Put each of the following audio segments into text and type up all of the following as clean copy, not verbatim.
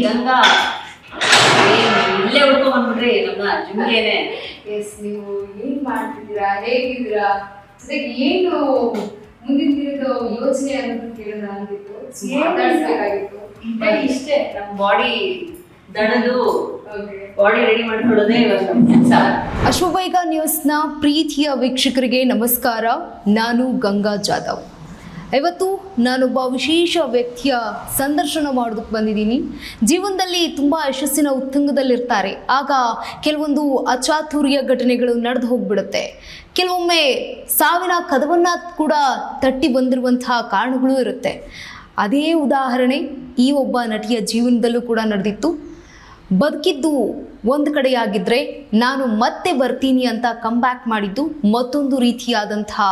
ಗಂಗಾ ಇಲ್ಲೇ ಉಳ್ಕೊಂಡ್ಬಿಟ್ರಿ ನಮ್ಮ ಜಿಮ್ಗೆನೆ. ಎಸ್, ನೀವು ಏನ್ ಮಾಡ್ತಿದ್ದೀರಾ, ಹೇಗಿದ್ದೀರಾ, ಜೊತೆಗೆ ಏನು ಮುಂದಿನ ದಿನದ ಯೋಚನೆ ಅನ್ನೋದನ್ನ ಕೇಳೋಣ ಅಂತಿತ್ತು, ಮಾತಾಡ್ಬೇಕಾಗಿತ್ತು. ಇಷ್ಟೇ ನಮ್ಮ ಬಾಡಿ ದಣದು ಬಾಡಿ ರೆಡಿ ಮಾಡ್ಕೊಳ್ಳೋದೇ ಇವತ್ತು ನಮ್ಮ ಕೆಲಸ. ಅಶ್ವವೇಗ ನ್ಯೂಸ್ನ ಪ್ರೀತಿಯ ವೀಕ್ಷಕರಿಗೆ ನಮಸ್ಕಾರ. ನಾನು ಗಂಗಾ ಜಾಧವ್. ಇವತ್ತು ನಾನೊಬ್ಬ ವಿಶೇಷ ವ್ಯಕ್ತಿಯ ಸಂದರ್ಶನ ಮಾಡೋದಕ್ಕೆ ಬಂದಿದ್ದೀನಿ. ಜೀವನದಲ್ಲಿ ತುಂಬ ಯಶಸ್ಸಿನ ಉತ್ತುಂಗದಲ್ಲಿರ್ತಾರೆ. ಆಗ ಕೆಲವೊಂದು ಅಚಾತುರ್ಯ ಘಟನೆಗಳು ನಡೆದು ಹೋಗ್ಬಿಡುತ್ತೆ. ಕೆಲವೊಮ್ಮೆ ಸಾವಿನ ಕದವನ್ನು ಕೂಡ ತಟ್ಟಿ ಬಂದಿರುವಂತಹ ಕಾರಣಗಳು ಇರುತ್ತೆ. ಅದೇ ಉದಾಹರಣೆ ಈ ಒಬ್ಬ ನಟಿಯ ಜೀವನದಲ್ಲೂ ಕೂಡ ನಡೆದಿತ್ತು. ಬದುಕಿದ್ದು ಒಂದು ಕಡೆಯಾಗಿದ್ದರೆ ನಾನು ಮತ್ತೆ ಬರ್ತೀನಿ ಅಂತ ಕಮ್ ಬ್ಯಾಕ್ ಮಾಡಿದ್ದು ಮತ್ತೊಂದು ರೀತಿಯಾದಂತಹ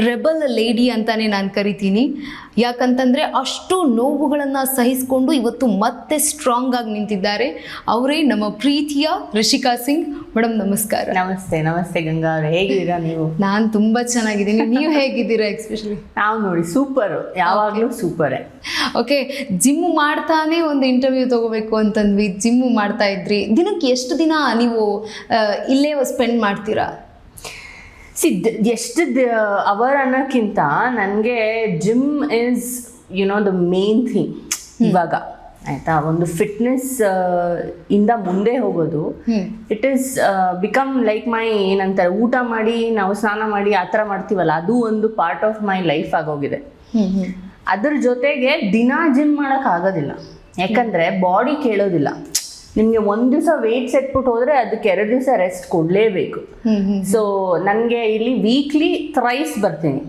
ರೆಬಲ್ ಲೇಡಿ ಅಂತಲೇ ನಾನು ಕರಿತೀನಿ. ಯಾಕಂತಂದರೆ ಅಷ್ಟು ನೋವುಗಳನ್ನು ಸಹಿಸಿಕೊಂಡು ಇವತ್ತು ಮತ್ತೆ ಸ್ಟ್ರಾಂಗ್ ಆಗಿ ನಿಂತಿದ್ದಾರೆ. ಅವರೇ ನಮ್ಮ ಪ್ರೀತಿಯ ರಿಷಿಕಾ ಸಿಂಗ್ ಮೇಡಮ್. ನಮಸ್ಕಾರ. ನಮಸ್ತೆ. ನಮಸ್ತೆ ಗಂಗಾ ಅವರೇ, ಹೇಗಿದ್ದೀರಾ ನೀವು? ನಾನು ತುಂಬ ಚೆನ್ನಾಗಿದ್ದೀನಿ. ನೀವು ಹೇಗಿದ್ದೀರಾ? ಎಕ್ಸ್ಪೆಷಲಿ ನಾವು ನೋಡಿ ಸೂಪರು, ಯಾವಾಗಲೂ ಸೂಪರೇ. ಓಕೆ, ಜಿಮ್ ಮಾಡ್ತಾನೆ ಒಂದು ಇಂಟರ್ವ್ಯೂ ತಗೋಬೇಕು ಅಂತಂದ್ವಿ. ಜಿಮ್ಮು ಮಾಡ್ತಾ ಇದ್ರಿ. ದಿನಕ್ಕೆ ಎಷ್ಟು ದಿನ ನೀವು ಇಲ್ಲೇ ಸ್ಪೆಂಡ್ ಮಾಡ್ತೀರಾ? ಎಷ್ಟು ಅವರ್ ಅನ್ನೋಕ್ಕಿಂತ ನನಗೆ gym is the main thing ಇವಾಗ. ಆಯಿತಾ, ಒಂದು ಫಿಟ್ನೆಸ್ ಇಂದ ಮುಂದೆ ಹೋಗೋದು it is become like my ಏನಂತಾರೆ, ಊಟ ಮಾಡಿ ನಾವು ಸ್ನಾನ ಮಾಡಿ ಆ ಥರ ಮಾಡ್ತೀವಲ್ಲ, ಅದು ಒಂದು ಪಾರ್ಟ್ ಆಫ್ ಮೈ ಲೈಫ್ ಆಗೋಗಿದೆ. ಅದ್ರ ಜೊತೆಗೆ ದಿನ ಜಿಮ್ ಮಾಡೋಕ್ಕಾಗೋದಿಲ್ಲ, ಯಾಕಂದರೆ ಬಾಡಿ ಕೇಳೋದಿಲ್ಲ. ನಿಮಗೆ ಒಂದು ದಿವಸ ವೆಯ್ಟ್ಸ್ ಎತ್ಬಿಟ್ಟು ಹೋದರೆ ಅದಕ್ಕೆ 2 ದಿವಸ ರೆಸ್ಟ್ ಕೊಡಲೇಬೇಕು. ಸೊ ನನಗೆ ಇಲ್ಲಿ ವೀಕ್ಲಿ ಥ್ರೈಸ್ ಬರ್ತೀನಿ.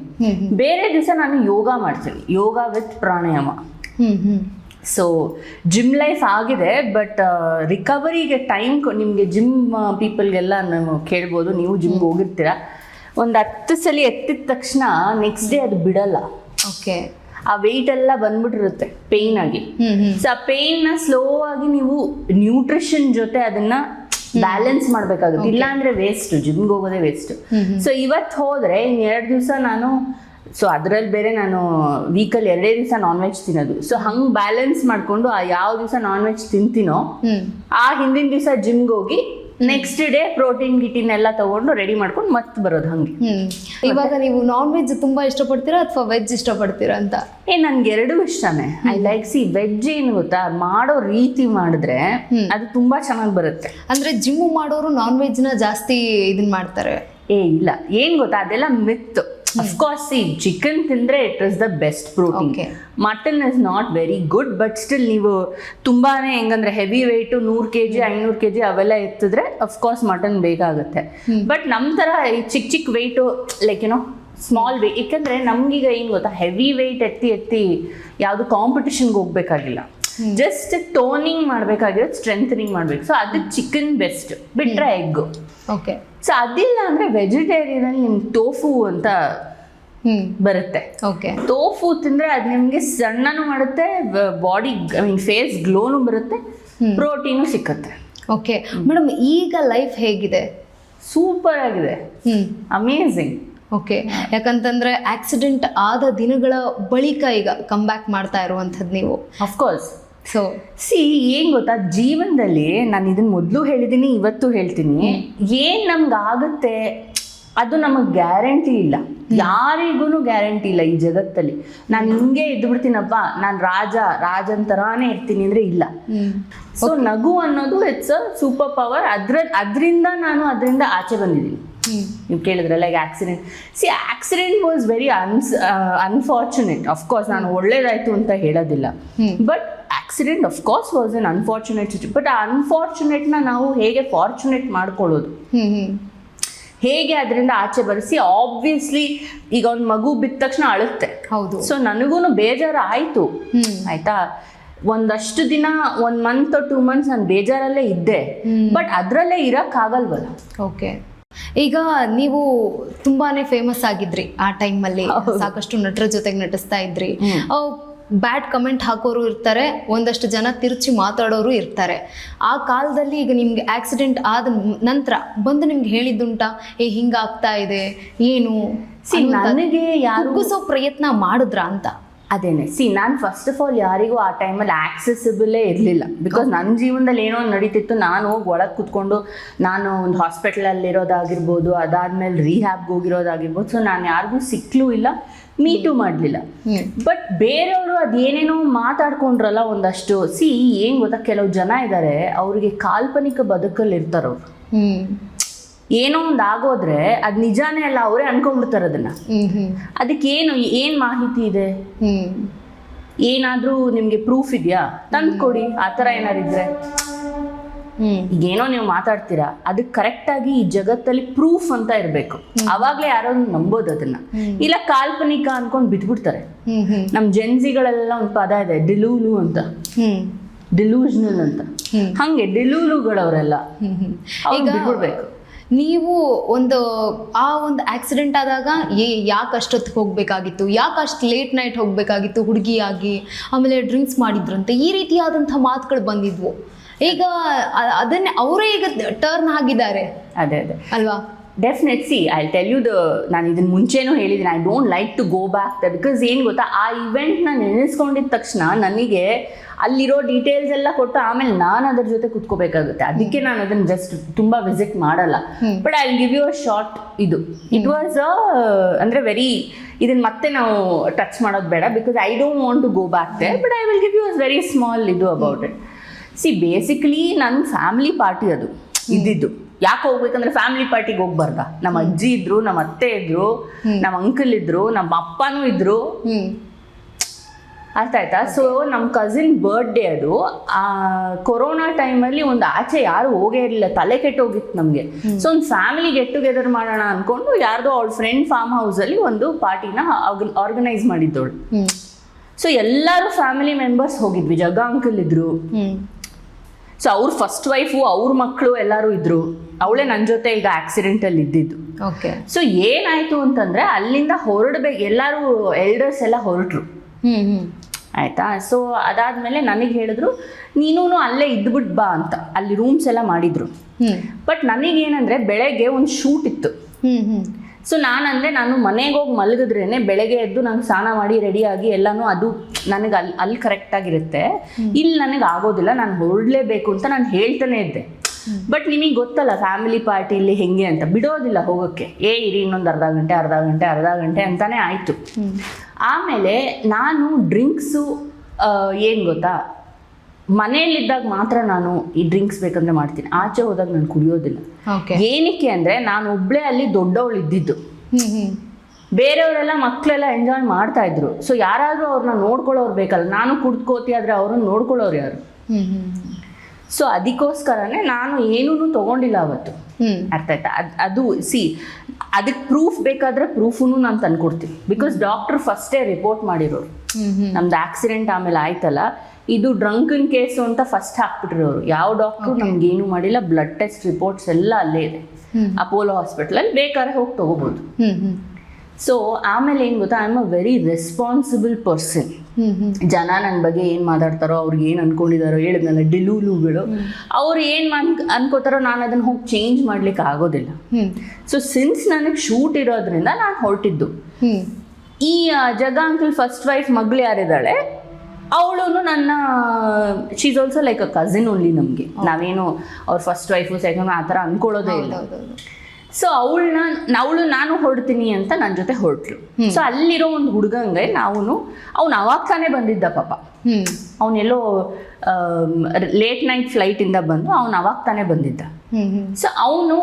ಬೇರೆ ದಿವಸ ನಾನು ಯೋಗ ಮಾಡ್ತೀನಿ, yoga with pranayama. So gym life ಆಗಿದೆ, ಬಟ್ ರಿಕವರಿಗೆ ಟೈಮ್ ನಿಮಗೆ ಜಿಮ್ ಪೀಪಲ್ಗೆಲ್ಲ ನಾವು ಕೇಳ್ಬೋದು. ನೀವು ಜಿಮ್ಗೆ ಹೋಗಿರ್ತೀರ, ಒಂದು 10 ಸಲ ಎತ್ತಿದ ತಕ್ಷಣ ನೆಕ್ಸ್ಟ್ ಡೇ ಅದು ಬಿಡಲ್ಲ. ಓಕೆ, ಆ ವೆಯ್ಟ್ ಎಲ್ಲ ಬಂದ್ಬಿಟ್ಟಿರುತ್ತೆ ಪೇಯ್ನ್ ಆಗಿ. ಸೊ ಆ ಪೇಯ್ನ ಸ್ಲೋ ಆಗಿ ನೀವು ನ್ಯೂಟ್ರಿಷನ್ ಜೊತೆ ಅದನ್ನ ಬ್ಯಾಲೆನ್ಸ್ ಮಾಡ್ಬೇಕಾಗುತ್ತೆ. ಇಲ್ಲ ಅಂದ್ರೆ ವೇಸ್ಟ್, ಜಿಮ್ಗೆ ಹೋಗೋದೇ ವೇಸ್ಟ್. ಸೊ ಇವತ್ತು ಹೋದ್ರೆ ಇನ್ನು 2 ದಿವಸ ನಾನು, ಸೊ ಅದರಲ್ಲಿ ಬೇರೆ ನಾನು ವೀಕಲ್ಲಿ 2 ದಿವಸ ನಾನ್ ವೆಜ್ ತಿನ್ನೋದು. ಸೊ ಹಂಗೆ ಬ್ಯಾಲೆನ್ಸ್ ಮಾಡಿಕೊಂಡು ಆ ಯಾವ ದಿವಸ ನಾನ್ ವೆಜ್ ತಿಂತೀನೋ ಆ ಹಿಂದಿನ ದಿವಸ ಜಿಮ್ಗೆ ಹೋಗಿ ನೆಕ್ಸ್ಟ್ ಡೇ ಪ್ರೋಟೀನ್ ಗಿಟೀನ್ ಎಲ್ಲ ತಗೊಂಡು ರೆಡಿ ಮಾಡ್ಕೊಂಡು ಮತ್ತೆ ಬರೋದು. ಹಂಗೆ. ಇವಾಗ ನೀವು ನಾನ್ ವೆಜ್ ತುಂಬಾ ಇಷ್ಟಪಡ್ತೀರಾ ಅಥವಾ ವೆಜ್ ಇಷ್ಟಪಡ್ತೀರಾ ಅಂತ? ನನ್ಗೆ ಎರಡೂ ಇಷ್ಟನೇ. I like veg. ಏನು ಗೊತ್ತಾ, ಮಾಡೋ ರೀತಿ ಮಾಡಿದ್ರೆ ಅದು ತುಂಬಾ ಚೆನ್ನಾಗಿ ಬರುತ್ತೆ. ಅಂದ್ರೆ ಜಿಮ್ ಮಾಡೋರು ನಾನ್ ವೆಜ್ ನ ಜಾಸ್ತಿ ಇದನ್ ಮಾಡ್ತಾರೆ. ಇಲ್ಲ, ಏನ್ ಗೊತ್ತಾ, ಅದೆಲ್ಲ ಮಿತ್. ಅಫ್ಕೋರ್ಸ್ ಚಿಕನ್ ತಿಂದ್ರೆ it is the best protein. Mutton is not very good, but still ನೀವು ತುಂಬಾನೇ ಹೆಂಗಂದ್ರೆ ಹೆವಿ ವೆಯ್ಟ್ 100 kg 500 kg ಅವೆಲ್ಲ ಎತ್ತಿದ್ರೆ ಅಫ್ಕೋರ್ಸ್ ಮಟನ್ ಬೇಕಾಗುತ್ತೆ. ಬಟ್ ನಮ್ಮ ಥರ ಚಿಕ್ಕ ವೆಯ್ಟು ಲೈಕ್ ಸ್ಮಾಲ್ ವೆಯ್ಟ್, ಯಾಕಂದ್ರೆ ನಮ್ಗೀಗ ಏನು ಗೊತ್ತಾ, ಹೆವಿ ವೆಯ್ಟ್ ಎತ್ತಿ ಯಾವುದು ಕಾಂಪಿಟಿಷನ್ಗೆ ಹೋಗ್ಬೇಕಾಗಿಲ್ಲ. ಜಸ್ಟ್ ಟೋನಿಂಗ್ ಮಾಡಬೇಕಾಗಿರೋದು, ಸ್ಟ್ರೆಂಥನಿಂಗ್ ಮಾಡಬೇಕು. ಸೊ ಅದಕ್ಕೆ ಚಿಕನ್ ಬೆಸ್ಟ್, ಬಿಟ್ರೆ ಎಗ್. ಓಕೆ. ಸೊ ಅದಿಲ್ಲ ಅಂದ್ರೆ ವೆಜಿಟೇರಿಯನ್ ಅಲ್ಲಿ ನಿಮ್ಗೆ ಟೋಫು ಅಂತ ಬರುತ್ತೆ. ಓಕೆ. ಟೋಫು ತಿಂದ್ರೆ ಅದು ನಿಮ್ಗೆ ಸಣ್ಣನೂ ಮಾಡುತ್ತೆ, ಬಾಡಿ ಐ ಮೀನ್ ಫೇಸ್ ಗ್ಲೋನು ಬರುತ್ತೆ, ಪ್ರೋಟೀನು ಸಿಕ್ಕತ್ತೆ. ಓಕೆ ಮೇಡಮ್, ಈಗ ಲೈಫ್ ಹೇಗಿದೆ? ಸೂಪರ್ ಆಗಿದೆ, ಅಮೇಝಿಂಗ್. ಓಕೆ, ಯಾಕಂತಂದ್ರೆ ಆಕ್ಸಿಡೆಂಟ್ ಆದ ದಿನಗಳ ಬಳಿಕ ಈಗ ಕಮ್ ಬ್ಯಾಕ್ ಮಾಡ್ತಾ ಇರುವಂಥದ್ದು ನೀವು. ಅಫ್ಕೋರ್ಸ್. ಸೊ ಏನ್ ಗೊತ್ತಾ, ಜೀವನದಲ್ಲಿ ನಾನು ಇದನ್ನ ಮೊದಲು ಹೇಳಿದ್ದೀನಿ, ಇವತ್ತು ಹೇಳ್ತೀನಿ, ಏನ್ ನಮ್ಗಾಗುತ್ತೆ ಅದು ನಮಗೆ ಗ್ಯಾರಂಟಿ ಇಲ್ಲ. ಯಾರಿಗೂ ಗ್ಯಾರಂಟಿ ಇಲ್ಲ ಈ ಜಗತ್ತಲ್ಲಿ. ನಾನು ಹಿಂಗೆ ಇದ್ದು ಬಿಡ್ತೀನಪ್ಪ, ನಾನು ರಾಜನ್ ತರಾನೇ ಇರ್ತೀನಿ ಅಂದ್ರೆ ಇಲ್ಲ. ಸೊ ನಗು ಅನ್ನೋದು ಇಟ್ಸ್ ಅ ಸೂಪರ್ ಪವರ್. ಅದರಿಂದ ನಾನು ಅದರಿಂದ ಆಚೆ ಬಂದಿದ್ದೀನಿ. ನೀವು ಕೇಳಿದ್ರಲ್ಲ ಈಗ accident. Accident was very unfortunate. Of course ನಾನು ಒಳ್ಳೇದಾಯ್ತು ಅಂತ ಹೇಳೋದಿಲ್ಲ, but accident of course was an unfortunate situation. But ಆ ಅನ್ಫಾರ್ಚುನೇಟ್ನ ನಾವು ಹೇಗೆ ಫಾರ್ಚುನೇಟ್ ಮಾಡ್ಕೊಳ್ಳೋದು, ಹೇಗೆ ಅದರಿಂದ ಆಚೆ ಬರಿಸಿ. ಆಬ್ವಿಯಸ್ಲಿ ಈಗ ಒಂದು ಮಗು ಬಿದ್ದ ತಕ್ಷಣ ಅಳುತ್ತೆ. ಹೌದು. ಸೊ ನನಗೂ ಬೇಜಾರು ಆಯಿತು, ಆಯ್ತಾ. ಒಂದಷ್ಟು ದಿನ 1 month or 2 months ನಾನು ಬೇಜಾರಲ್ಲೇ ಇದ್ದೆ, ಬಟ್ ಅದರಲ್ಲೇ ಇರೋಕ್ಕಾಗಲ್ವಲ್ಲ. ಓಕೆ. ಈಗ ನೀವು ತುಂಬಾನೇ ಫೇಮಸ್ ಆಗಿದ್ರಿ ಆ ಟೈಮಲ್ಲಿ, ಸಾಕಷ್ಟು ನಟರ ಜೊತೆಗೆ ನಟಿಸ್ತಾ ಇದ್ರಿ. ಬ್ಯಾಡ್ ಕಮೆಂಟ್ ಹಾಕೋರು ಇರ್ತಾರೆ, ಒಂದಷ್ಟು ಜನ ತಿರುಚಿ ಮಾತಾಡೋರು ಇರ್ತಾರೆ. ಆ ಕಾಲದಲ್ಲಿ ಈಗ ನಿಮ್ಗೆ ಆಕ್ಸಿಡೆಂಟ್ ಆದ ನಂತರ ಬಂದು ನಿಮ್ಗೆ ಹೇಳಿದ್ದುಂಟಾ, ಹಿಂಗಾಗ್ತಾ ಇದೆ ಏನು, ನನಗೆ ಯಾರು ಕುಗ್ಗಿಸೋ ಪ್ರಯತ್ನ ಮಾಡಿದ್ರ ಅಂತ? ಅದೇನೆ ನಾನು ಫಸ್ಟ್ ಆಫ್ ಆಲ್ ಯಾರಿಗೂ ಆ ಟೈಮಲ್ಲಿ ಆಕ್ಸೆಸಿಬಲೇ ಇರಲಿಲ್ಲ. ಬಿಕಾಸ್ ನನ್ನ ಜೀವನದಲ್ಲಿ ಏನೋ ಒಂದು ನಡೀತಿತ್ತು, ನಾನು ಹೋಗಿ ಒಳಗೆ ಕೂತ್ಕೊಂಡು ನಾನು ಒಂದು ಹಾಸ್ಪಿಟ್ಲಲ್ಲಿರೋದಾಗಿರ್ಬೋದು, ಅದಾದಮೇಲೆ ರಿಹ್ಯಾಬ್ಗೆ ಹೋಗಿರೋದಾಗಿರ್ಬೋದು. ಸೊ ನಾನು ಯಾರಿಗೂ ಸಿಕ್ಕಲೂ ಇಲ್ಲ, ಮೀಟು ಮಾಡಲಿಲ್ಲ. ಬಟ್ ಬೇರೆಯವರು ಅದೇನೇನೋ ಮಾತಾಡ್ಕೊಂಡ್ರಲ್ಲ ಒಂದಷ್ಟು. ಏನು ಗೊತ್ತಾ, ಕೆಲವು ಜನ ಇದ್ದಾರೆ ಅವ್ರಿಗೆ ಕಾಲ್ಪನಿಕ ಬದುಕಲ್ಲಿ ಇರ್ತಾರವ್ರು. ಏನೋ ಒಂದು ಆಗೋದ್ರೆ ಅದು ನಿಜಾನೇ ಅಲ್ಲ, ಅವರೇ ಅನ್ಕೊಂಡ್ಬಿಡ್ತಾರೆ ಅದನ್ನ. ಅದಕ್ಕೇನು ಏನು ಮಾಹಿತಿ ಇದೆ, ಏನಾದರೂ ನಿಮಗೆ ಪ್ರೂಫ್ ಇದೆಯಾ, ತಂದ್ಕೊಡಿ. ಆ ಥರ ಏನಾರು ಇದ್ರೆ ಈಗೇನೋ ನೀವು ಮಾತಾಡ್ತೀರಾ, ಅದಕ್ಕೆ ಕರೆಕ್ಟಾಗಿ ಈ ಜಗತ್ತಲ್ಲಿ ಪ್ರೂಫ್ ಅಂತ ಇರಬೇಕು. ಅವಾಗಲೇ ಯಾರೋ ನಂಬೋದು ಅದನ್ನ. ಇಲ್ಲ ಕಾಲ್ಪನಿಕ ಅನ್ಕೊಂಡು ಬಿಟ್ಬಿಡ್ತಾರೆ. ನಮ್ಮ ಜೆನ್ಸಿಗಳೆಲ್ಲ ಒಂದು ಪದ ಇದೆ, ಡಿಲೂಲು ಅಂತ, ಡಿಲೂಷನಲ್ ಅಂತ. ಹಂಗೆ ಡಿಲೂಲುಗಳವರೆಲ್ಲ ಈಗ ಬಿಟ್ಬಿಡ್ಬೇಕು. ನೀವು ಒಂದು ಆಕ್ಸಿಡೆಂಟ್ ಆದಾಗ ಯಾಕೆ ಅಷ್ಟೊತ್ತಿಗೆ ಹೋಗ್ಬೇಕಾಗಿತ್ತು, ಯಾಕೆ ಅಷ್ಟು ಲೇಟ್ ನೈಟ್ ಹೋಗ್ಬೇಕಾಗಿತ್ತು ಹುಡುಗಿಯಾಗಿ, ಆಮೇಲೆ ಡ್ರಿಂಕ್ಸ್ ಮಾಡಿದ್ರಂತೆ, ಈ ರೀತಿಯಾದಂಥ ಮಾತುಗಳು ಬಂದಿದ್ವು. ಈಗ ಅದನ್ನೇ ಅವರೇ ಈಗ ಟರ್ನ್ ಆಗಿದ್ದಾರೆ. ಅದೇ ಅಲ್ವಾ? ಡೆಫಿನೆಟ್ಲಿ ಐ ಟೆಲ್ ಯು ನಾನು ಇದನ್ನ ಮುಂಚೆನೂ ಹೇಳಿದ್ದೀನಿ, I don't like to go back the. Because ಏನು ಗೊತ್ತಾ, ಆ ಇವೆಂಟ್ನ ನೆನೆಸ್ಕೊಂಡಿದ್ದ ತಕ್ಷಣ ನನಗೆ ಅಲ್ಲಿರೋ ಡೀಟೇಲ್ಸ್ ಎಲ್ಲ ಕೊಟ್ಟು ಆಮೇಲೆ ನಾನು ಅದ್ರ ಜೊತೆ ಕುತ್ಕೋಬೇಕಾಗುತ್ತೆ. ಅದಕ್ಕೆ ನಾನು ಅದನ್ನು ಜಸ್ಟ್ ತುಂಬ ವಿಸಿಟ್ ಮಾಡಲ್ಲ. But I will give you a short ಇದು. ಇಟ್ ವಾಸ್ ಅಂದರೆ ವೆರಿ, ಇದನ್ನು ಮತ್ತೆ ನಾವು ಟಚ್ ಮಾಡೋದು ಬೇಡ, because I don't want to go back there. But I will give you a very small ಇದು ಅಬೌಟ್ ಇಟ್. ಬೇಸಿಕಲಿ ನನ್ನ ಫ್ಯಾಮಿಲಿ ಪಾರ್ಟಿ ಅದು ಇದ್ದಿದ್ದು. ಯಾಕೆ ಹೋಗ್ಬೇಕಂದ್ರೆ ಫ್ಯಾಮಿಲಿ ಪಾರ್ಟಿಗೆ ಹೋಗ್ಬಾರ್ದ? ನಮ್ಮ ಅಜ್ಜಿ ಇದ್ರು, ನಮ್ಮ ಅತ್ತೆ ಇದ್ರು, ನಮ್ಮ ಅಂಕಲ್ ಇದ್ರು, ನಮ್ಮ ಅಪ್ಪನೂ ಇದ್ರು. ಅರ್ಥ ಆಯ್ತಾ? ಸೊ ನಮ್ಮ ಕಸಿನ್ ಬರ್ಡೇ ಅದು. ಕೊರೋನಾ ಟೈಮಲ್ಲಿ ಒಂದು ಆಚೆ ಯಾರು ಹೋಗೇ ಇರಲಿಲ್ಲ, ತಲೆ ಕೆಟ್ಟೋಗಿತ್ತು ನಮಗೆ. ಸೊ ಒಂದು ಫ್ಯಾಮಿಲಿ ಗೆಟ್ ಟುಗೆದರ್ ಮಾಡೋಣ ಅಂದ್ಕೊಂಡು ಯಾರ್ದೋ ಅವಳ ಫ್ರೆಂಡ್ ಫಾರ್ಮ್ ಹೌಸಲ್ಲಿ ಒಂದು ಪಾರ್ಟಿನ ಆರ್ಗನೈಸ್ ಮಾಡಿದ್ದವಳು. ಸೊ ಎಲ್ಲರೂ ಫ್ಯಾಮಿಲಿ ಮೆಂಬರ್ಸ್ ಹೋಗಿದ್ವಿ. ಜಗ ಅಂಕಲ್ ಇದ್ರು, ಸೊ ಅವ್ರ ಫಸ್ಟ್ ವೈಫು, ಅವ್ರ ಮಕ್ಕಳು ಎಲ್ಲರೂ ಇದ್ರು. ಅವಳೇ ನನ್ನ ಜೊತೆ ಈಗ ಆಕ್ಸಿಡೆಂಟಲ್ಲಿ ಇದ್ದಿದ್ದು. ಓಕೆ. ಸೊ ಏನಾಯ್ತು ಅಂತಂದ್ರೆ ಅಲ್ಲಿಂದ ಹೊರಡ್ಬೇಕು, ಎಲ್ಲರೂ ಎಲ್ಡರ್ಸ್ ಎಲ್ಲ ಹೊರಟ್ರು. ಆಯ್ತಾ? ಸೊ ಅದಾದ್ಮೇಲೆ ನನಗೆ ಹೇಳಿದ್ರು, ನೀನು ಅಲ್ಲೇ ಇದ್ಬಿಟ್ಟು ಬಾ ಅಂತ. ಅಲ್ಲಿ ರೂಮ್ಸ್ ಎಲ್ಲ ಮಾಡಿದ್ರು. ಬಟ್ ನನಗೇನಂದ್ರೆ ಬೆಳಗ್ಗೆ ಒಂದು ಶೂಟ್ ಇತ್ತು. ಸೊ ನಾನಂದರೆ ನಾನು ಮನೆಗೆ ಹೋಗಿ ಮಲಗಿದ್ರೇನೆ ಬೆಳಗ್ಗೆ ಎದ್ದು ನಂಗೆ ಸ್ನಾನ ಮಾಡಿ ರೆಡಿಯಾಗಿ ಎಲ್ಲನೂ ಅದು ನನಗೆ ಅಲ್ಲಿ ಕರೆಕ್ಟಾಗಿರುತ್ತೆ. ಇಲ್ಲಿ ನನಗೆ ಆಗೋದಿಲ್ಲ, ನಾನು ಹೊರಡಲೇಬೇಕು ಅಂತ ನಾನು ಹೇಳ್ತಾನೆ ಇದ್ದೆ. ಬಟ್ ನಿಮಗೆ ಗೊತ್ತಲ್ಲ ಫ್ಯಾಮಿಲಿ ಪಾರ್ಟಿಲಿ ಹೆಂಗೆ ಅಂತ, ಬಿಡೋದಿಲ್ಲ ಹೋಗೋಕ್ಕೆ. ಇರಿ ಇನ್ನೊಂದು ಅರ್ಧ ಗಂಟೆ ಅಂತಾನೆ ಆಯಿತು. ಆಮೇಲೆ ನಾನು ಡ್ರಿಂಕ್ಸು ಏನು ಗೊತ್ತಾ, ಮನೆಯಲ್ಲಿದ್ದಾಗ ಮಾತ್ರ ನಾನು ಈ ಡ್ರಿಂಕ್ಸ್ ಬೇಕಂದ್ರೆ ಮಾಡ್ತೀನಿ, ಆಚೆ ಹೋದಾಗ ನಾನು ಕುಡಿಯೋದಿಲ್ಲ. ಏನಕ್ಕೆ ಅಂದರೆ ನಾನು ಒಬ್ಬಳೇ ಅಲ್ಲಿ ದೊಡ್ಡವಳು ಇದ್ದಿದ್ದು. ಬೇರೆಯವರೆಲ್ಲ ಮಕ್ಕಳೆಲ್ಲ ಎಂಜಾಯ್ ಮಾಡ್ತಾ ಇದ್ರು. ಸೊ ಯಾರಾದರೂ ಅವ್ರನ್ನ ನೋಡ್ಕೊಳ್ಳೋರು ಬೇಕಲ್ಲ, ನಾನು ಕುಡ್ಕೋತಿ ಆದರೆ ಅವ್ರನ್ನ ನೋಡ್ಕೊಳ್ಳೋರು ಯಾರು? ಸೊ ಅದಕ್ಕೋಸ್ಕರನೇ ನಾನು ಏನೂ ತೊಗೊಂಡಿಲ್ಲ ಅವತ್ತು. ಅರ್ಥ ಆಯ್ತಾ? ಅದು ಅದಕ್ಕೆ ಪ್ರೂಫ್ ಬೇಕಾದರೆ ಪ್ರೂಫೂ ನಾನು ತಂದ್ಕೊಡ್ತೀನಿ. ಬಿಕಾಸ್ ಡಾಕ್ಟ್ರು ಫಸ್ಟೇ ರಿಪೋರ್ಟ್ ಮಾಡಿರೋರು. ನಮ್ದು ಆಕ್ಸಿಡೆಂಟ್ ಆಮೇಲೆ ಆಯ್ತಲ್ಲ, ಇದು ಡ್ರಂಕನ್ ಕೇಸು ಅಂತ ಫಸ್ಟ್ ಹಾಕ್ಬಿಟ್ರು ಅವರು. ಯಾವ ಡಾಕ್ಟ್ರು ನಮ್ಗೇನು ಮಾಡಿಲ್ಲ. ಬ್ಲಡ್ ಟೆಸ್ಟ್ ರಿಪೋರ್ಟ್ಸ್ ಎಲ್ಲ ಅಲ್ಲೇ ಇದೆ ಅಪೋಲೋ ಹಾಸ್ಪಿಟ್ಲಲ್ಲಿ, ಬೇಕಾದ್ರೆ ಹೋಗಿ ತೊಗೋಬೋದು. ಸೊ ಆಮೇಲೆ ಏನು ಗೊತ್ತಾ, I am a very responsible person. ಜನ ನನ್ನ ಬಗ್ಗೆ ಏನು ಮಾತಾಡ್ತಾರೋ, ಅವ್ರಿಗೆ ಏನು ಅನ್ಕೊಂಡಿದಾರೋ, ಹೇಳಿದ್ನಲ್ಲ ಡಿಲೂಲುಗಳು, ಅವ್ರು ಏನು ಅನ್ಕೋತಾರೋ ನಾನು ಅದನ್ನು ಹೋಗಿ ಚೇಂಜ್ ಮಾಡ್ಲಿಕ್ಕೆ ಆಗೋದಿಲ್ಲ. ಸೊ ಸಿನ್ಸ್ ನನಗೆ ಶೂಟ್ ಇರೋದ್ರಿಂದ ನಾನು ಹೊರಟಿದ್ದು. ಈ ಜಗ ಅಂಕಲ್ ಫಸ್ಟ್ ವೈಫ್ ಮಗಳು ಯಾರಿದ್ದಾಳೆ, ಅವಳು ನನ್ನ she's also like a cousin only ನಮಗೆ. ನಾವೇನು ಅವ್ರ ಫಸ್ಟ್ ವೈಫು ಸೆಕೆಂಡ್ ಆ ಥರ ಅಂದ್ಕೊಳ್ಳೋದೇ ಇಲ್ಲ. ಸೊ ಅವಳು ನಾನು ಹೊರಡ್ತೀನಿ ಅಂತ ನನ್ನ ಜೊತೆ ಹೊರಟ್ಲು. ಸೊ ಅಲ್ಲಿರೋ ಒಂದು ಹುಡುಗಂಗೆ ಅವನು ಅವಾಗ ತಾನೇ ಬಂದಿದ್ದ ಪಾಪ. ಅವನೆಲ್ಲೋ ಲೇಟ್ ನೈಟ್ ಫ್ಲೈಟಿಂದ ಬಂದು ಅವಾಗ ತಾನೇ ಬಂದಿದ್ದ. ಸೊ ಅವನು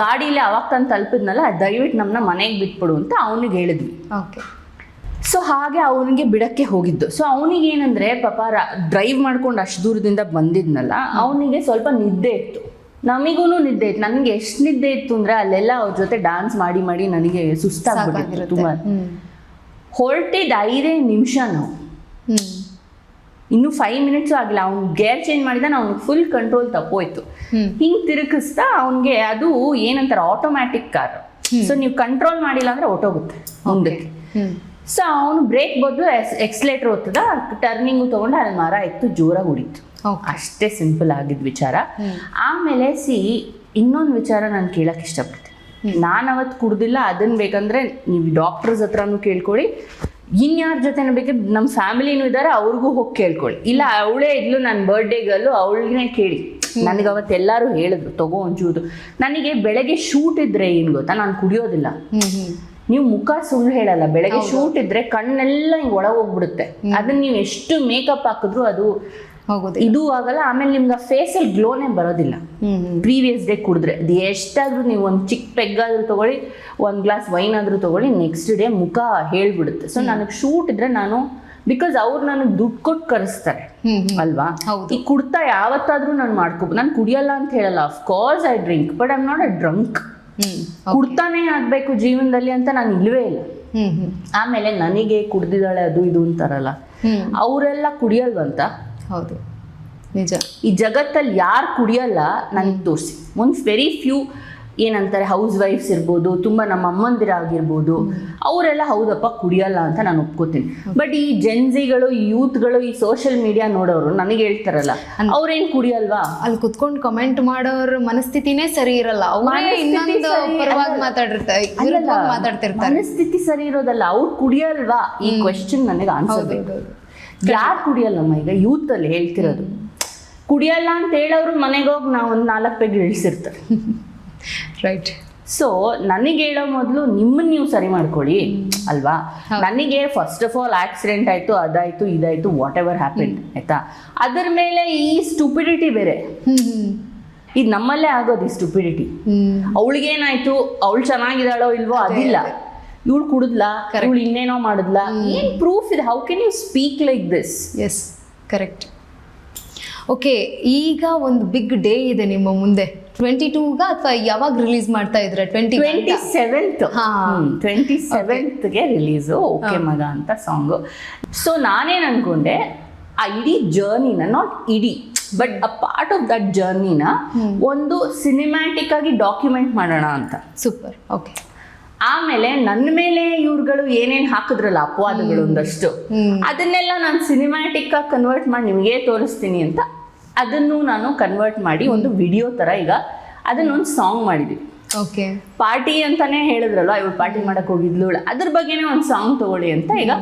ಗಾಡೀಲಿ ಅವಾಗ ತಾನು ತಲುಪಿದ್ನಲ್ಲ, ದಯವಿಟ್ಟು ನಮ್ಮನ್ನ ಮನೆಗೆ ಬಿಟ್ಬಿಡು ಅಂತ ಅವನಿಗೆ ಹೇಳಿದ್ವಿ. ಸೊ ಹಾಗೆ ಅವನಿಗೆ ಬಿಡಕ್ಕೆ ಹೋಗಿದ್ದು. ಸೊ ಅವನಿಗೆ ಏನಂದ್ರೆ ಪಾಪ ಡ್ರೈವ್ ಮಾಡ್ಕೊಂಡು ಅಷ್ಟು ದೂರದಿಂದ ಬಂದಿದ್ನಲ್ಲ, ಅವನಿಗೆ ಸ್ವಲ್ಪ ನಿದ್ದೆ ಇತ್ತು. ನಮಿಗೂ ನಿದ್ದೆ ಇತ್ತು. ನನಗೆ ಎಷ್ಟು ನಿದ್ದೆ ಇತ್ತು ಅಂದರೆ ಅಲ್ಲೆಲ್ಲ ಅವ್ರ ಜೊತೆ ಡ್ಯಾನ್ಸ್ ಮಾಡಿ ಮಾಡಿ ನನಗೆ ಸುಸ್ತಾಗ್ಬಿಟ್ಟಿತ್ತು ತುಂಬ. ಹೊರಟಿದ್ದು 5 ನಿಮಿಷ ನಾವು, ಇನ್ನೂ 5 ಮಿನಿಟ್ಸು ಆಗಿಲ್ಲ. ಅವ್ನು ಗೇರ್ ಚೇಂಜ್ ಮಾಡಿದ, ಅವ್ನಿಗೆ ಫುಲ್ ಕಂಟ್ರೋಲ್ ತಪ್ಪೋಯ್ತು. ಹಿಂಗೆ ತಿರುಗಿಸ್ತಾ ಅವನಿಗೆ, ಅದು ಏನಂತಾರೆ ಆಟೋಮ್ಯಾಟಿಕ್ ಕಾರ್. ಸೊ ನೀವು ಕಂಟ್ರೋಲ್ ಮಾಡಿಲ್ಲ ಅಂದರೆ ಹೊಟ್ಟೋಗುತ್ತೆ ಮುಂದಕ್ಕೆ. ಸೊ ಅವನು ಬ್ರೇಕ್ ಬದಲು ಎಕ್ಸ್ಲೇಟರ್ ಒತ್ತದ, ಟರ್ನಿಂಗು ತೊಗೊಂಡು ಅಲ್ಲಿ ಮರ ಇತ್ತು, ಜೋರಾಗಿ ಹೊಡಿತು. ಅಷ್ಟೇ ಸಿಂಪಲ್ ಆಗಿದ್ದ ವಿಚಾರ. ಆಮೇಲೆ ಇನ್ನೊಂದು ವಿಚಾರ ನಾನು ಕೇಳಕ್ಕೆ ಇಷ್ಟಪಡ್ತೀನಿ. ನಾನು ಅವತ್ತು ಕುಡ್ದಿಲ್ಲ, ಅದನ್ನು ಬೇಕಂದರೆ ನೀವು ಡಾಕ್ಟರ್ಸ್ ಹತ್ರನೂ ಕೇಳ್ಕೊಳ್ಳಿ, ಇನ್ಯಾರ ಜೊತೆನೂ ಬೇಕಿದ್ರೆ ನಮ್ಮ ಫ್ಯಾಮಿಲಿನೂ ಇದ್ದಾರೆ, ಅವ್ರಿಗೂ ಹೋಗಿ ಕೇಳ್ಕೊಳ್ಳಿ. ಇಲ್ಲ ಅವಳೇ ಇದ್ಲು ನನ್ನ ಬರ್ಡೇಗಲ್ಲೂ ಅವಳಿಗೆ ಕೇಳಿ. ನನಗೆ ಅವತ್ತು ಎಲ್ಲರೂ ಹೇಳಿದ್ರು ತಗೋ ಒಂಚೂರು. ನನಗೆ ಬೆಳಗ್ಗೆ ಶೂಟ್ ಇದ್ರೆ ಏನು ಗೊತ್ತಾ, ನಾನು ಕುಡಿಯೋದಿಲ್ಲ. ನೀವು ಮುಖ ಸುಳ್ಳು ಹೇಳಲ್ಲ, ಬೆಳಗ್ಗೆ ಶೂಟ್ ಇದ್ರೆ ಕಣ್ಣೆಲ್ಲ ಹಿಂಗೆ ಒಳಗೆ ಹೋಗ್ಬಿಡುತ್ತೆ. ಅದನ್ನ ನೀವು ಎಷ್ಟು ಮೇಕಪ್ ಹಾಕಿದ್ರು ಅದು ಇದು ಆಗಲ್ಲ. ಆಮೇಲೆ ನಿಮ್ಗೆ ಆ ಫೇಸಲ್ಲಿ ಗ್ಲೋನೇ ಬರೋದಿಲ್ಲ. ಪ್ರೀವಿಯಸ್ ಡೇ ಕುಡಿದ್ರೆ ಅದು ಎಷ್ಟಾದ್ರೂ ನೀವು ಒಂದು ಚಿಕ್ಕ ಪೆಗ್ಗಾದ್ರೂ ತಗೊಳ್ಳಿ, ಒಂದು ಗ್ಲಾಸ್ ವೈನ್ ಆದ್ರೂ ತಗೊಳ್ಳಿ, ನೆಕ್ಸ್ಟ್ ಡೇ ಮುಖ ಹೇಳ್ಬಿಡುತ್ತೆ. ಸೊ ನನಗೆ ಶೂಟ್ ಇದ್ರೆ ನಾನು, ಬಿಕಾಸ್ ಅವ್ರು ನನಗೆ ದುಡ್ಡು ಕೊಟ್ಟು ಕರೆಸ್ತಾರೆ ಅಲ್ವಾ. ಈ ಕುಡ್ತಾ ಯಾವತ್ತಾದ್ರೂ ನಾನು ಮಾಡ್ಕೋಬೋದು. ನಾನು ಕುಡಿಯಲ್ಲ ಅಂತ ಹೇಳಲ್ಲ, of course I drink, but I am not a drunk. ಕುಡ್ತಾನೆ ಆಗ್ಬೇಕು ಜೀವನದಲ್ಲಿ ಅಂತ ನಾನು ಇಲ್ವೇ ಇಲ್ಲ. ಆಮೇಲೆ ನನಗೆ ಕುಡ್ದಿದ್ದಾಳೆ ಅದು ಇದು ಅಂತಾರಲ್ಲ, ಅವರೆಲ್ಲ ಕುಡಿಯಲ್ವಂತ. ಹೌದು, ನಿಜ. ಈ ಜಗತ್ತಲ್ಲಿ ಯಾರು ಕುಡಿಯಲ್ಲ ನನಗೆ ತೋರಿಸಿ. ಒಂದು ವೆರಿ ಫ್ಯೂ ಏನಂತಾರೆ ಹೌಸ್ ವೈಫ್ಸ್ ಇರ್ಬೋದು, ತುಂಬ ನಮ್ಮ ಅಮ್ಮಂದಿರಾಗಿರ್ಬೋದು, ಅವರೆಲ್ಲ ಹೌದಪ್ಪ ಕುಡಿಯಲ್ಲ ಅಂತ ನಾನು ಒಪ್ಕೋತೀನಿ. ಬಟ್ ಈ ಜೆನ್ಸಿಗಳು, ಈ ಯೂತ್ಗಳು, ಈ ಸೋಷಿಯಲ್ ಮೀಡಿಯಾ ನೋಡೋರು ನನಗೆ ಹೇಳ್ತಾರಲ್ಲ ಅವ್ರೇನು ಕುಡಿಯಲ್ವಾ, ಅಲ್ಲಿ ಕುತ್ಕೊಂಡು ಕಮೆಂಟ್ ಮಾಡೋರ ಮನಸ್ಥಿತಿನೇ ಸರಿ ಇರಲ್ಲ. ಅವರೇ ಇನ್ನೊಂದು ಪರವಾಗಿ ಮಾತಾಡ್ತಿರ್ತಾರೆ. ಮನಸ್ಥಿತಿ ಸರಿ ಇರೋದಲ್ಲ, ಅವ್ರು ಕುಡಿಯಲ್ವಾ ಈ ಕ್ವೆಶ್ಚನ್ ನನಗೆ ಆನ್ಸರ್ ಬೇಕು. ಯಾರು ಕುಡಿಯಲ್ಲಮ್ಮ? ಈಗ ಯೂತ್ ಅಲ್ಲಿ ಹೇಳ್ತಿರೋದು ಕುಡಿಯಲ್ಲ ಅಂತ ಹೇಳೋರು ಮನೆಗೆ ಹೋಗಿ ನಾವು ಒಂದು 4 ಪೆಗ್ ಇಳಿಸಿರ್ತಾರೆ. ರೈಟ್. ಸೊ ನನಗೆ ಹೇಳೋ ಮೊದಲು ನಿಮ್ಮನ್ನ ನೀವು ಸರಿ ಮಾಡ್ಕೊಳ್ಳಿ ಅಲ್ವಾ. ನನಗೆ ಫಸ್ಟ್ ಆಫ್ ಆಲ್ ಆಕ್ಸಿಡೆಂಟ್ ಆಯ್ತು, ಅದಾಯ್ತು, ಇದಾಯ್ತು, ವಾಟ್ ಎವರ್ ಹ್ಯಾಪನ್ ಆಯ್ತಾ. ಅದ್ರ ಮೇಲೆ ಈ ಸ್ಟುಪಿಡಿಟಿ ಬೇರೆ, ಇದು ನಮ್ಮಲ್ಲೇ ಆಗೋದು ಈ ಸ್ಟುಪಿಡಿಟಿ. ಅವಳಿಗೇನಾಯ್ತು, ಅವಳು ಚೆನ್ನಾಗಿದ್ದಾಳೋ ಇಲ್ವೋ ಅದಿಲ್ಲ, ಇವಳು ಕುಡಿದ್ಲಾ, ಇವಳು ಇನ್ನೇನೋ ಮಾಡಿದ್ಲಾ, ಏನ್ ಪ್ರೂಫ್ ಇದೆ? How can you speak like this? Yes, correct. Okay, ಈಗ ಒಂದು ಬಿಗ್ ಡೇ ಇದೆ ನಿಮ್ಮ ಮುಂದೆ. 22ಗ ಅಥವಾ ಯಾವಾಗ ರಿಲೀಸ್ ಮಾಡ್ತಾ ಇದ್ರೆ? 27ಗೆ ರಿಲೀಸು ಓಕೆ ಮಗ ಅಂತ ಸಾಂಗು. ಸೊ ನಾನೇನು ಅನ್ಕೊಂಡೆ, ಆ ಇಡೀ ಜರ್ನಿನ, ನಾಟ್ ಇಡೀ but a part of that ಜರ್ನಿನ ಒಂದು ಸಿನಿಮ್ಯಾಟಿಕ್ ಆಗಿ ಡಾಕ್ಯುಮೆಂಟ್ ಮಾಡೋಣ ಅಂತ. ಸೂಪರ್. ಓಕೆ. ಆಮೇಲೆ ನನ್ನ ಮೇಲೆ ಇವ್ರುಗಳು ಏನೇನು ಹಾಕಿದ್ರಲ್ಲ ಅಪವಾದಗಳು ಒಂದಷ್ಟು, ಅದನ್ನೆಲ್ಲ ನಾನು ಸಿನಿಮ್ಯಾಟಿಕ್ ಆಗಿ ಕನ್ವರ್ಟ್ ಮಾಡಿ ನಿಮಗೆ ತೋರಿಸ್ತೀನಿ ಅಂತ ಅದನ್ನು ನಾನು ಕನ್ವರ್ಟ್ ಮಾಡಿ ಒಂದು ವಿಡಿಯೋ ತರ ಈಗ ಅದನ್ನೊಂದು ಸಾಂಗ್ ಮಾಡಿದ್ವಿ. ಓಕೆ. ಪಾರ್ಟಿ ಅಂತಾನೆ ಹೇಳಿದ್ರಲ್ವ, ಇವಳು ಪಾರ್ಟಿ ಮಾಡಕ್ ಹೋಗಿದ್ಲು, ಅದ್ರ ಬಗ್ಗೆನೇ ಒಂದು ಸಾಂಗ್ ತಗೊಳ್ಳಿ ಅಂತ ಈಗ